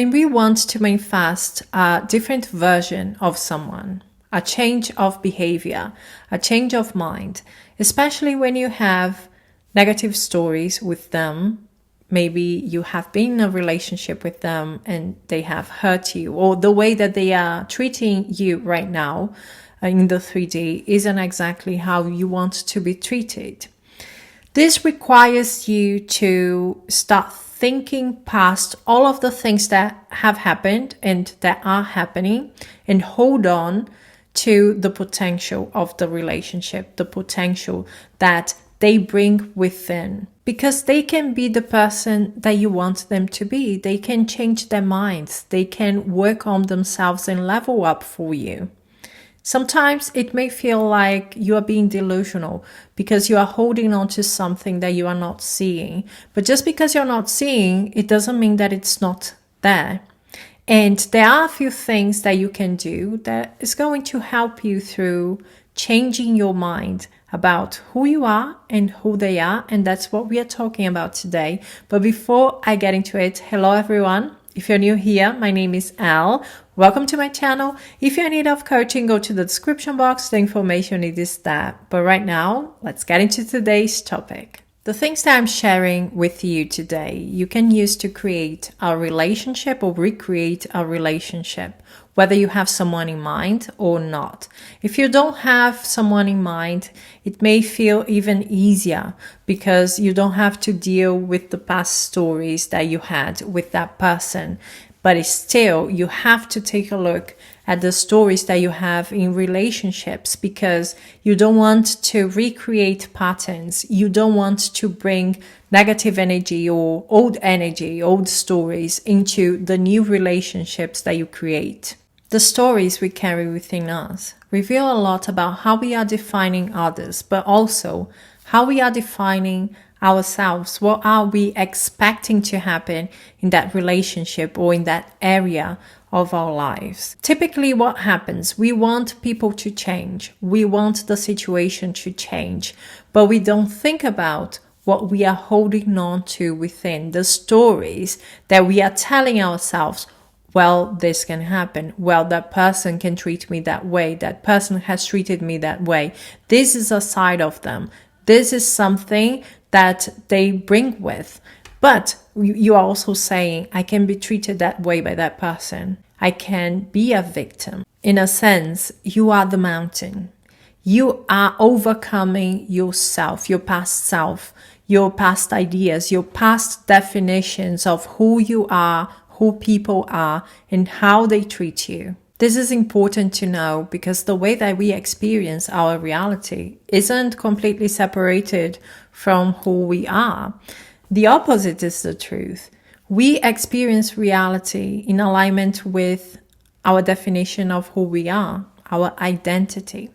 And we want to manifest a different version of someone, a change of behavior, a change of mind, especially when you have negative stories with them. Maybe you have been in a relationship with them and they have hurt you, or the way that they are treating you right now in the 3D isn't exactly how you want to be treated. This requires you to start thinking past all of the things that have happened and that are happening and hold on to the potential of the relationship, the potential that they bring within. Because they can be the person that you want them to be. They can change their minds. They can work on themselves and level up for you. Sometimes it may feel like you are being delusional because you are holding on to something that you are not seeing. But just because you're not seeing, it doesn't mean that it's not there. And there are a few things that you can do that is going to help you through changing your mind about who you are and who they are. And that's what we are talking about today. But before I get into it, hello everyone. If you're new here, my name is Al. Welcome to my channel. If you're in need of coaching, go to the description box. The information is there. But right now, let's get into today's topic. The things that I'm sharing with you today, you can use to create a relationship or recreate a relationship, whether you have someone in mind or not. If you don't have someone in mind, it may feel even easier because you don't have to deal with the past stories that you had with that person. But still, you have to take a look at the stories that you have in relationships because you don't want to recreate patterns. You don't want to bring negative energy or old stories into the new relationships that you create. The stories we carry within us reveal a lot about how we are defining others, but also how we are defining ourselves. What are we expecting to happen in that relationship or in that area of our lives? Typically what happens, we want people to change. We want the situation to change, but we don't think about what we are holding on to within, the stories that we are telling ourselves. Well, this can happen. Well, that person can treat me that way. That person has treated me that way. This is a side of them. This is something that they bring with. But you are also saying, I can be treated that way by that person. I can be a victim. In a sense, you are the mountain. You are overcoming yourself, your past ideas, your past definitions of who you are, who people are, and how they treat you. This is important to know because the way that we experience our reality isn't completely separated from who we are. The opposite is the truth. We experience reality in alignment with our definition of who we are, our identity.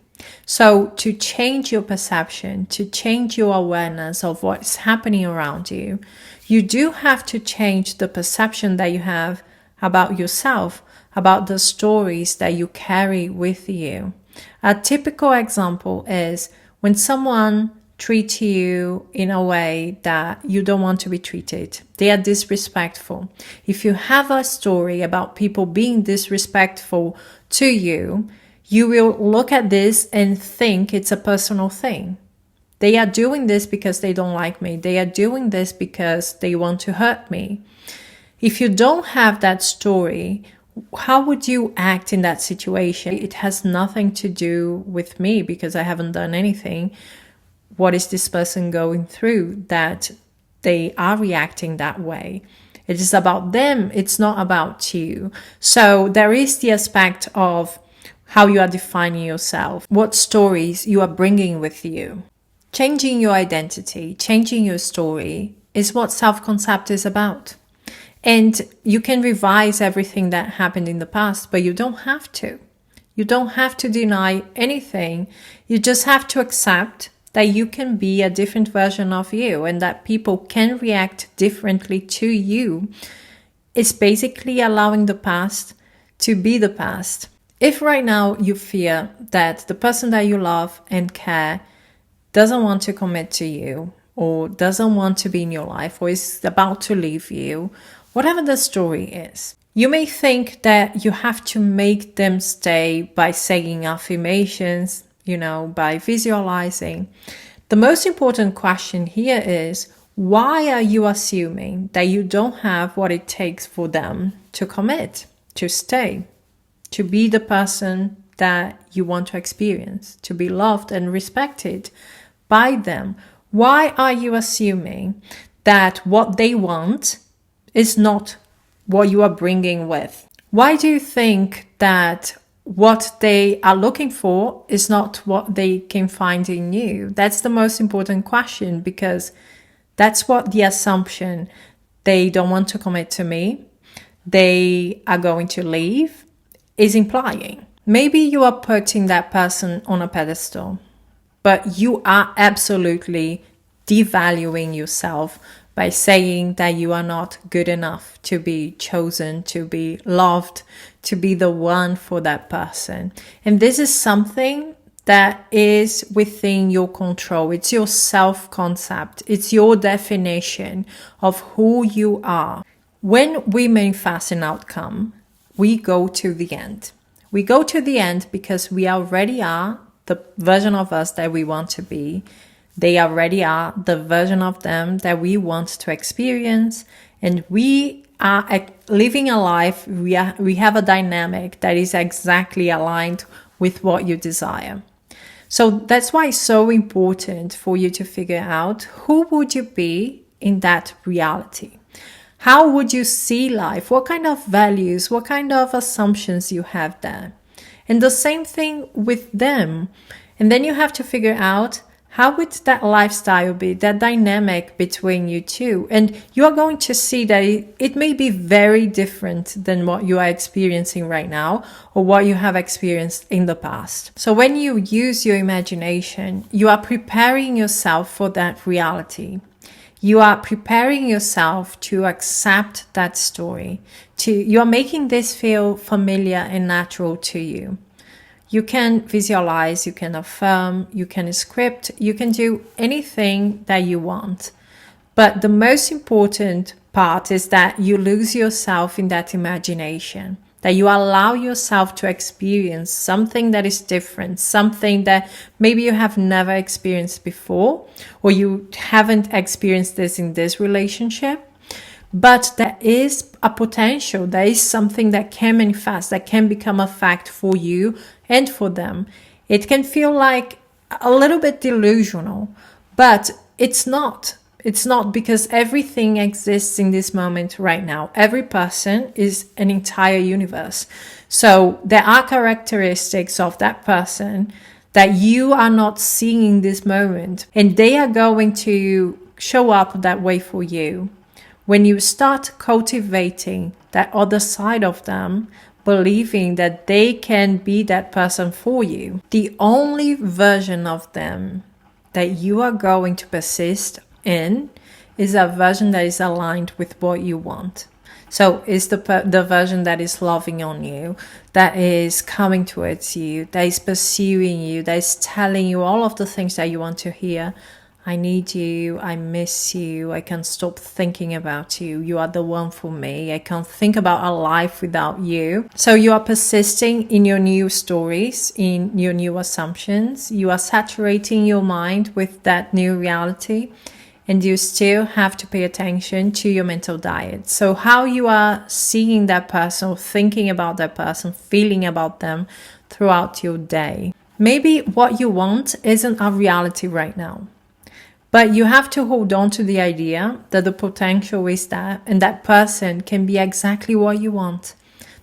So to change your perception, to change your awareness of what's happening around you, you do have to change the perception that you have about yourself, about the stories that you carry with you. A typical example is when someone treats you in a way that you don't want to be treated. They are disrespectful. If you have a story about people being disrespectful to you, you will look at this and think it's a personal thing. They are doing this because they don't like me. They are doing this because they want to hurt me. If you don't have that story, how would you act in that situation? It has nothing to do with me because I haven't done anything. What is this person going through that they are reacting that way? It is about them. It's not about you. So there is the aspect of how you are defining yourself, what stories you are bringing with you. Changing your identity, changing your story is what self-concept is about. And you can revise everything that happened in the past, but you don't have to. You don't have to deny anything. You just have to accept that you can be a different version of you and that people can react differently to you. It's basically allowing the past to be the past. If right now you fear that the person that you love and care doesn't want to commit to you or doesn't want to be in your life or is about to leave you, whatever the story is, You may think that you have to make them stay by saying affirmations, by visualizing. The most important question here is, why are you assuming that you don't have what it takes for them to commit, to stay, to be the person that you want to experience, to be loved and respected by them? Why are you assuming that what they want is not what you are bringing with? Why do you think that what they are looking for is not what they can find in you? That's the most important question, because that's what the assumption, they don't want to commit to me, they are going to leave, is implying. Maybe you are putting that person on a pedestal, but you are absolutely devaluing yourself by saying that you are not good enough to be chosen, to be loved, to be the one for that person. And this is something that is within your control. It's your self-concept. It's your definition of who you are. When we manifest an outcome, we go to the end. We go to the end because we already are the version of us that we want to be. They already are the version of them that we want to experience. And we are living a life, we have a dynamic that is exactly aligned with what you desire. So that's why it's so important for you to figure out, who would you be in that reality? How would you see life? What kind of values, what kind of assumptions you have there? And the same thing with them. And then you have to figure out, how would that lifestyle be, that dynamic between you two? And you are going to see that it may be very different than what you are experiencing right now, or what you have experienced in the past. So when you use your imagination, you are preparing yourself for that reality. You are preparing yourself to accept that story. You are making this feel familiar and natural to you. You can visualize, you can affirm, you can script, you can do anything that you want. But the most important part is that you lose yourself in that imagination, that you allow yourself to experience something that is different, something that maybe you have never experienced before, or you haven't experienced this in this relationship. But there is a potential, there is something that can manifest, that can become a fact for you and for them. It can feel like a little bit delusional, but it's not. It's not, because everything exists in this moment right now. Every person is an entire universe. So there are characteristics of that person that you are not seeing in this moment, and they are going to show up that way for you. When you start cultivating that other side of them, believing that they can be that person for you, the only version of them that you are going to persist in is a version that is aligned with what you want. So it's the version that is loving on you, that is coming towards you, that is pursuing you, that is telling you all of the things that you want to hear. I need you, I miss you, I can't stop thinking about you, you are the one for me, I can't think about a life without you. So you are persisting in your new stories, in your new assumptions, you are saturating your mind with that new reality, and you still have to pay attention to your mental diet. So how you are seeing that person, thinking about that person, feeling about them throughout your day. Maybe what you want isn't a reality right now. But you have to hold on to the idea that the potential is there, and that person can be exactly what you want.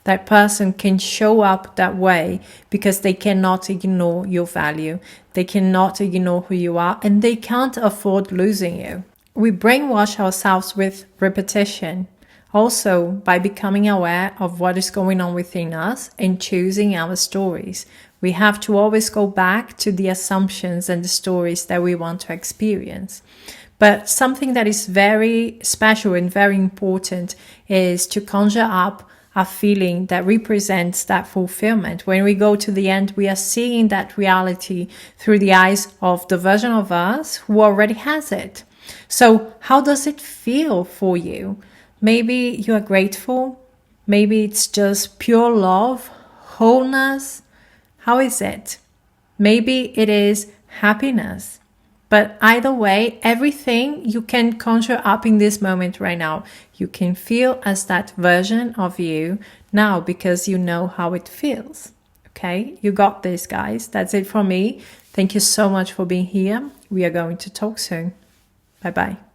That person can show up that way because they cannot ignore your value. They cannot ignore who you are, and they can't afford losing you. We brainwash ourselves with repetition. Also, by becoming aware of what is going on within us and choosing our stories. We have to always go back to the assumptions and the stories that we want to experience. But something that is very special and very important is to conjure up a feeling that represents that fulfillment. When we go to the end, we are seeing that reality through the eyes of the version of us who already has it. So how does it feel for you? Maybe you are grateful. Maybe it's just pure love, wholeness. How is it? Maybe it is happiness. But either way, everything you can conjure up in this moment right now, you can feel as that version of you now because you know how it feels. Okay, you got this, guys. That's it from me. Thank you so much for being here. We are going to talk soon. Bye-bye.